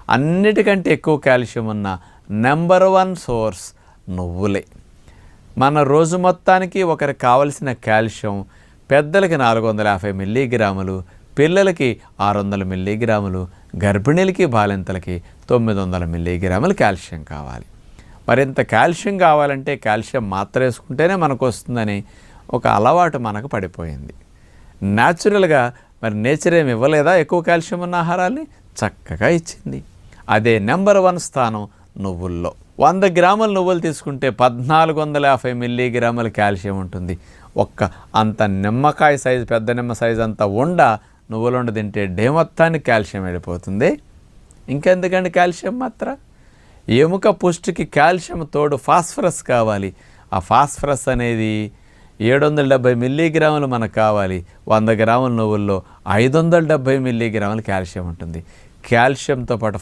అన్నిటికంటే ఎక్కువ కాల్షియం ఉన్న నెంబర్ 1 సోర్స్ నువ్వులే. మన రోజు మొత్తానికి ఒకరికి కావలసిన కాల్షియం పెద్దలకి 450 మిల్లీగ్రాములు, పిల్లలకి 600 మిల్లీగ్రాములు, గర్భిణీలకి బాలింతలకి 900 మిల్లీగ్రాములు కాల్షియం కావాలి. మరింత కాల్షియం కావాలంటే కాల్షియం మాత్ర వేసుకుంటేనే మనకు వస్తుందని ఒక అలవాటు మనకు పడిపోయింది. న్యాచురల్గా మరి నేచర్ ఏమి ఇవ్వలేదా ఎక్కువ కాల్షియం ఉన్న ఆహారాన్ని? చక్కగా ఇచ్చింది. అదే నెంబర్ 1 స్థానం నువ్వుల్లో. 100 గ్రాముల నువ్వులు తీసుకుంటే 1450 మిల్లీగ్రాముల కాల్షియం ఉంటుంది. అంత నిమ్మకాయ సైజు, పెద్ద నిమ్మ సైజు అంత నువ్వులుండ తింటే డే మొత్తానికి కాల్షియం వెళ్ళిపోతుంది. ఇంకెందుకండి కాల్షియం మాత్ర? ఎముక పుష్టికి కాల్షియం తోడు ఫాస్ఫరస్ కావాలి. ఆ ఫాస్ఫరస్ అనేది 770 మిల్లీగ్రాములు మనకు కావాలి. 100 గ్రాముల నువ్వుల్లో 570 మిల్లీగ్రాముల కాల్షియం ఉంటుంది. కాల్షియంతో పాటు